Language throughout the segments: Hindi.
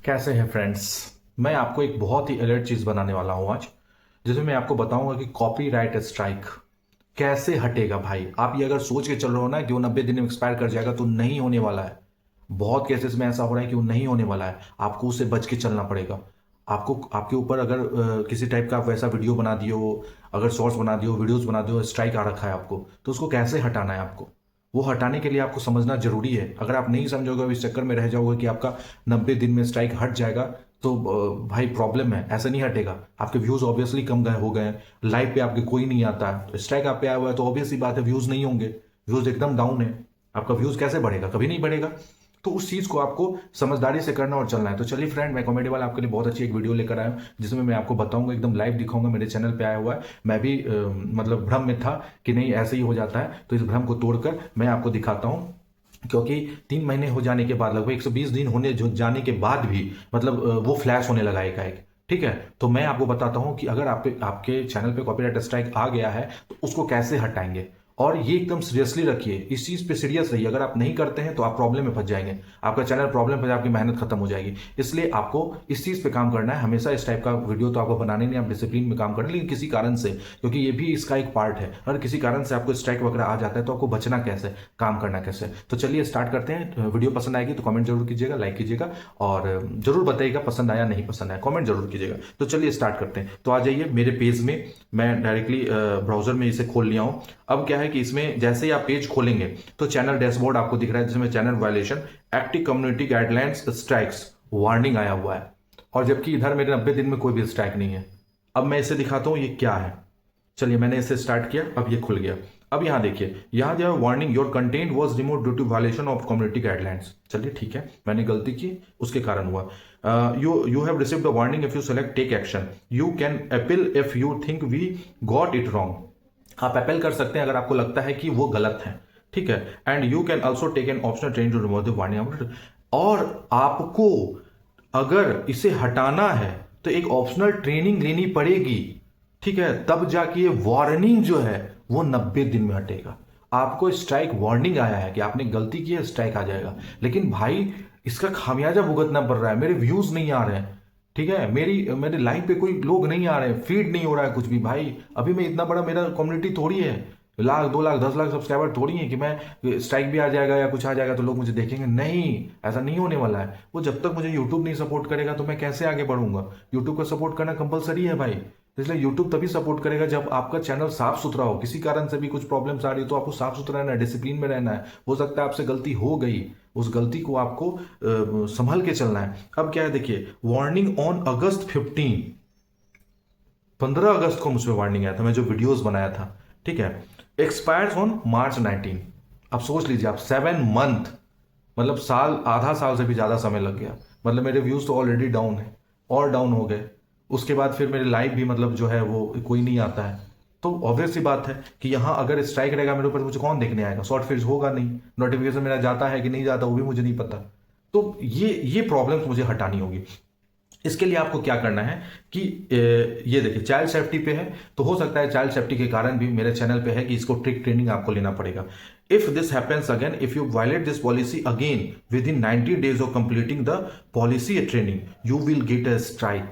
कैसे हैं फ्रेंड्स। मैं आपको एक बहुत ही अलर्ट चीज बनाने वाला हूं आज, जिसमें मैं आपको बताऊंगा कि कॉपीराइट स्ट्राइक कैसे हटेगा। भाई आप ये अगर सोच के चल रहे हो ना कि वो 90 दिन में एक्सपायर कर जाएगा, तो नहीं होने वाला है। बहुत केसेस में ऐसा हो रहा है कि वो नहीं होने वाला है। आपको उससे बच के चलना पड़ेगा। आपको आपके ऊपर अगर किसी टाइप का आप वैसा वीडियो बना दियो, अगर शॉर्ट्स बना दियो, वीडियोस बना दियो, स्ट्राइक आ रखा है आपको, तो उसको कैसे हटाना है आपको। वो हटाने के लिए आपको समझना जरूरी है। अगर आप नहीं समझोगे, इस चक्कर में रह जाओगे कि आपका 90 दिन में स्ट्राइक हट जाएगा, तो भाई प्रॉब्लम है। ऐसे नहीं हटेगा। आपके व्यूज ऑब्वियसली कम गए हो गए हैं, लाइव पे आपके कोई नहीं आता है, तो स्ट्राइक आप पे आया हुआ है तो ऑब्वियसली बात है व्यूज नहीं होंगे। व्यूज एकदम डाउन है। आपका व्यूज कैसे बढ़ेगा? कभी नहीं बढ़ेगा। तो उस चीज को आपको समझदारी से करना और चलना है। तो चलिए फ्रेंड, मैं कॉमेडी वाला आपके लिए बहुत अच्छी एक वीडियो लेकर आया हूं, जिसमें मैं आपको बताऊंगा, एकदम लाइव दिखाऊंगा। मेरे चैनल पे आया हुआ है। मैं भी मतलब भ्रम में था कि नहीं ऐसे ही हो जाता है, तो इस भ्रम को तोड़कर मैं आपको दिखाता हूं। क्योंकि 3 महीने हो जाने के बाद, लगभग 120 दिन होने जाने के बाद भी मतलब वो फ्लैश होने लगा एक। ठीक है, तो मैं आपको बताता हूं कि अगर आपके चैनल पे कॉपीराइट स्ट्राइक आ गया है तो उसको कैसे हटाएंगे। और ये एकदम सीरियसली रखिए, इस चीज पे सीरियस रहिए। अगर आप नहीं करते हैं तो आप प्रॉब्लम में फंस जाएंगे। आपका चैनल प्रॉब्लम में, आपकी मेहनत खत्म हो जाएगी। इसलिए आपको इस चीज पे काम करना है। हमेशा इस टाइप का वीडियो तो आपको बनाने नहीं, आप डिसिप्लिन में काम करना, लेकिन किसी कारण से, क्योंकि ये भी इसका एक पार्ट है, अगर किसी कारण से आपको स्ट्राइक वगैरह आ जाता है तो आपको बचना कैसे, काम करना कैसे। तो चलिए स्टार्ट करते हैं। वीडियो पसंद आएगी तो कमेंट जरूर कीजिएगा, लाइक कीजिएगा, और जरूर बताइएगा पसंद आया नहीं पसंद आया, कमेंट जरूर कीजिएगा। तो चलिए स्टार्ट करते हैं। तो आ जाइए मेरे पेज में। मैं डायरेक्टली ब्राउजर में इसे खोल लिया हूं। अब क्या है कि इसमें जैसे ही आप पेज खोलेंगे तो चैनल डैशबोर्ड आपको दिख रहा है, जिसमें channel violation, active community guidelines, strikes, warning आया हुआ है। और जबकि इधर मेरे 90 दिन में कोई भी स्ट्राइक नहीं है। अब मैं इसे दिखाता हूं ये क्या है। चलिए मैंने इसे स्टार्ट किया, अब ये खुल गया। अब यहां देखिए, यहां जो है warning, your content was removed due to violation of community guidelines. चलिए ठीक है, मैंने गलती की, उसके कारण हुआ। You have received the warning, if you select take action, you can appeal if you think we got it wrong. आप अपील कर सकते हैं अगर आपको लगता है कि वो गलत है। ठीक है, and you can also take an optional training to remove the warning. और आपको अगर इसे हटाना है तो एक ऑप्शनल ट्रेनिंग लेनी पड़ेगी। ठीक है, तब जाके ये वार्निंग जो है वो 90 दिन में हटेगा। आपको स्ट्राइक वार्निंग आया है कि आपने गलती की है, स्ट्राइक आ जाएगा, लेकिन भाई इसका खामियाजा भुगतना पड़ रहा है। मेरे व्यूज नहीं आ रहे हैं। ठीक है, मेरे लाइव पे कोई लोग नहीं आ रहे हैं, फीड नहीं हो रहा है कुछ भी। भाई अभी मैं इतना बड़ा, मेरा कम्युनिटी थोड़ी है, लाख 2 लाख 10 लाख सब्सक्राइबर थोड़ी है कि मैं स्ट्राइक भी आ जाएगा या कुछ आ जाएगा तो लोग मुझे देखेंगे। नहीं, ऐसा नहीं होने वाला है। वो जब तक मुझे यूट्यूब नहीं सपोर्ट करेगा तो मैं कैसे आगे बढ़ूंगा। यूट्यूब को सपोर्ट करना कंपलसरी है भाई। इसलिए यूट्यूब तभी सपोर्ट करेगा जब आपका चैनल साफ सुथरा हो। किसी कारण से भी कुछ प्रॉब्लम्स आ रही है तो आपको साफ सुथरा रहना है, डिसिप्लिन में रहना है। हो सकता है आपसे गलती हो गई, उस गलती को आपको संभल के चलना है। अब क्या है देखिए, वार्निंग ऑन अगस्त 15 अगस्त को मुझे वार्निंग आया था, मैं जो वीडियोस बनाया था। ठीक है, एक्सपायर्स ऑन मार्च 19। अब सोच लीजिए आप, 7 मंथ, मतलब साल, आधा साल से भी ज्यादा समय लग गया। मतलब मेरे व्यूज तो ऑलरेडी डाउन है और डाउन हो गए। उसके बाद फिर मेरे लाइव भी मतलब जो है वो कोई नहीं आता है। तो ऑब्वियस सी बात है कि यहाँ अगर स्ट्राइक रहेगा मेरे ऊपर, मुझे कौन देखने आएगा? शॉर्ट फीड्स होगा नहीं, नोटिफिकेशन मेरा जाता है कि नहीं जाता वो भी मुझे नहीं पता। तो ये प्रॉब्लम्स मुझे हटानी होगी। इसके लिए आपको क्या करना है कि ये देखिए, चाइल्ड सेफ्टी पे है, तो हो सकता है चाइल्ड सेफ्टी के कारण भी मेरे चैनल पे है कि इसको ट्रिक ट्रेनिंग आपको लेना पड़ेगा। If this happens again, if you violate this policy again within 90 days of completing the policy training, you will get a strike.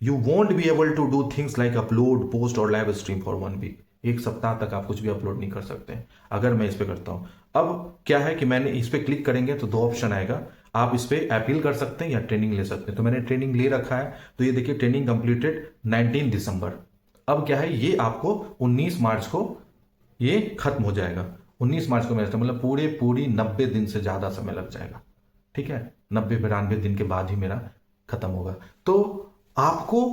You won't be able to do things like upload, post और लाइव स्ट्रीम फॉर 1 वीक। एक सप्ताह तक आप कुछ भी अपलोड नहीं कर सकते हैं अगर मैं इस पे करता हूं। अब क्या है कि मैंने इस पे क्लिक करेंगे तो 2 ऑप्शन आएगा। आप इस पे अपील कर सकते हैं या ट्रेनिंग ले सकते हैं। तो मैंने ट्रेनिंग ले रखा है, तो ये देखिए, ट्रेनिंग कंप्लीटेड 19 दिसंबर। अब क्या है, ये आपको 19 मार्च को ये खत्म हो जाएगा। 19 मार्च को मेरा मतलब पूरी 90 दिन से ज्यादा समय लग जाएगा। ठीक है, 90-92 दिन के बाद ही मेरा खत्म होगा। तो आपको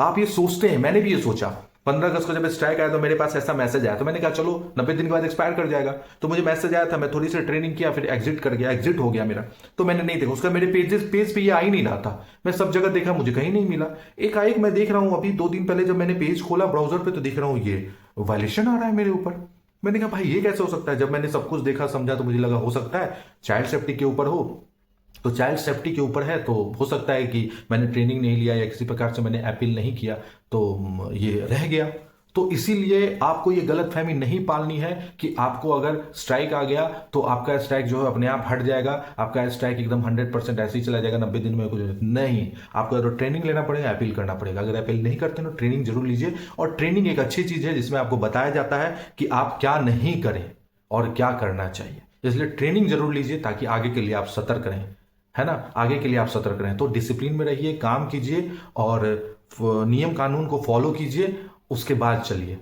आप ये सोचते हैं, मैंने भी ये सोचा। 15 अगस्त को जब स्ट्राइक आया तो मेरे पास ऐसा मैसेज आया, तो मैंने कहा चलो 90 दिन के बाद एक्सपायर कर जाएगा। तो मुझे मैसेज आया था, मैं थोड़ी सी ट्रेनिंग किया, फिर एग्जिट कर गया, एग्जिट हो गया मेरा। तो मैंने नहीं देखा उसका, मेरे पेज पे ये आ ही नहीं रहा था। मैं सब जगह देखा, मुझे कहीं नहीं मिला। एकाएक मैं देख रहा हूं, अभी 2 दिन पहले जब मैंने पेज खोला ब्राउजर पे तो देख रहा हूं ये वायलेशन आ रहा है मेरे ऊपर। मैंने कहा भाई ये कैसे हो सकता है? जब मैंने सब कुछ देखा समझा तो मुझे लगा हो सकता है चाइल्ड सेफ्टी के ऊपर हो। तो चाइल्ड सेफ्टी के ऊपर है तो हो सकता है कि मैंने ट्रेनिंग नहीं लिया या किसी प्रकार से मैंने अपील नहीं किया, तो ये रह गया। तो इसीलिए आपको ये गलतफहमी नहीं पालनी है कि आपको अगर स्ट्राइक आ गया तो आपका स्ट्राइक जो है अपने आप हट जाएगा, आपका स्ट्राइक एकदम 100% ऐसे ही चला जाएगा 90 दिन में, कुछ नहीं। आपको अगर ट्रेनिंग लेना पड़ेगा, अपील करना पड़ेगा। अगर अपील नहीं करते तो ट्रेनिंग जरूर लीजिए। और ट्रेनिंग एक अच्छी चीज है जिसमें आपको बताया जाता है कि आप क्या नहीं करें और क्या करना चाहिए, इसलिए ट्रेनिंग जरूर लीजिए ताकि आगे के लिए आप सतर्क रहें, है ना। आगे के लिए आप सतर्क रहें। तो डिसिप्लिन में रहिए, काम कीजिए और नियम कानून को फॉलो कीजिए, उसके बाद चलिए।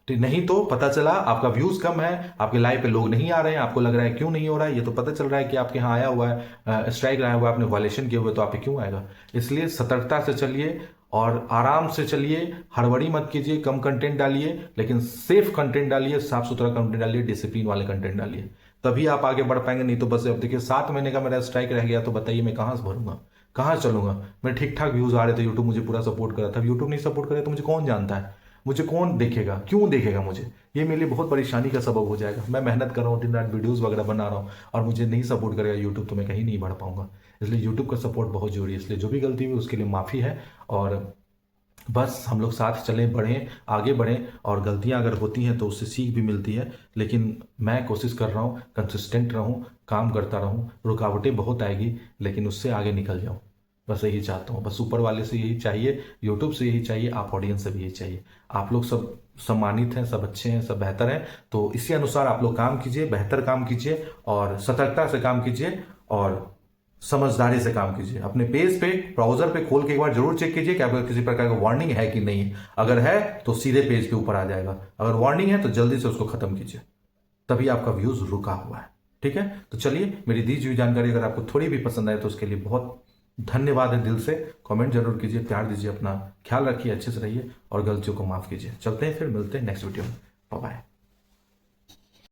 नहीं तो पता चला आपका व्यूज कम है, आपके लाइव पे लोग नहीं आ रहे हैं, आपको लग रहा है क्यों नहीं हो रहा है, ये तो पता चल रहा है कि आपके यहाँ आया हुआ है, स्ट्राइक आया हुआ है, आपने वायलेशन किए हुए, तो आप पे क्यों आएगा। इसलिए सतर्कता से चलिए और आराम से चलिए, हड़बड़ी मत कीजिए, कम कंटेंट डालिए, लेकिन सेफ कंटेंट डालिए, साफ सुथरा कंटेंट डालिए, डिसिप्लिन वाले कंटेंट डालिए, तभी आप आगे बढ़ पाएंगे। नहीं तो बस अब देखिए 7 महीने का मेरा स्ट्राइक रह गया, तो बताइए मैं कहां से भरूंगा, कहां चलूंगा। मैं ठीक ठाक व्यूज आ रहे थे, यूट्यूब मुझे पूरा सपोर्ट कर रहा था। यूट्यूब नहीं सपोर्ट करे तो मुझे कौन जानता है, मुझे कौन देखेगा, क्यों देखेगा मुझे, ये मेरे लिए बहुत परेशानी का सबब हो जाएगा। मैं मेहनत कर रहा हूँ, दिन रात वीडियोस वगैरह बना रहा हूँ और मुझे नहीं सपोर्ट करेगा यूट्यूब, तो मैं कहीं नहीं बढ़ पाऊंगा। इसलिए यूट्यूब का सपोर्ट बहुत जरूरी है। इसलिए जो भी गलती हुई उसके लिए माफ़ी है, और बस हम लोग साथ चलें, बढ़ें, आगे बढ़ें। और गलतियां अगर होती हैं तो उससे सीख भी मिलती है, लेकिन मैं कोशिश कर रहा हूँ कंसिस्टेंट रहूँ, काम करता रहूँ। रुकावटें बहुत आएगी लेकिन उससे आगे निकल जाऊँ, बस यही चाहता हूँ। बस ऊपर वाले से यही चाहिए, यूट्यूब से यही चाहिए, आप ऑडियंस से भी यही चाहिए। आप लोग सब सम्मानित हैं, सब अच्छे हैं, सब बेहतर हैं, तो इसी अनुसार आप लोग काम कीजिए, बेहतर काम कीजिए और सतर्कता से काम कीजिए और समझदारी से काम कीजिए। अपने पेज पे, ब्राउजर पे खोल के एक बार जरूर चेक कीजिए कि आपका किसी प्रकार का वार्निंग है कि नहीं। अगर है तो सीधे पेज के ऊपर आ जाएगा, अगर वार्निंग है तो जल्दी से उसको खत्म कीजिए, तभी आपका व्यूज रुका हुआ है। ठीक है, तो चलिए, मेरी दी हुई जानकारी अगर आपको थोड़ी भी पसंद आए तो उसके लिए बहुत धन्यवाद है दिल से। कमेंट जरूर कीजिए, प्यार दीजिए, अपना ख्याल रखिए, अच्छे से रहिए और गलतियों को माफ कीजिए। चलते हैं, फिर मिलते हैं नेक्स्ट वीडियो में। Bye bye.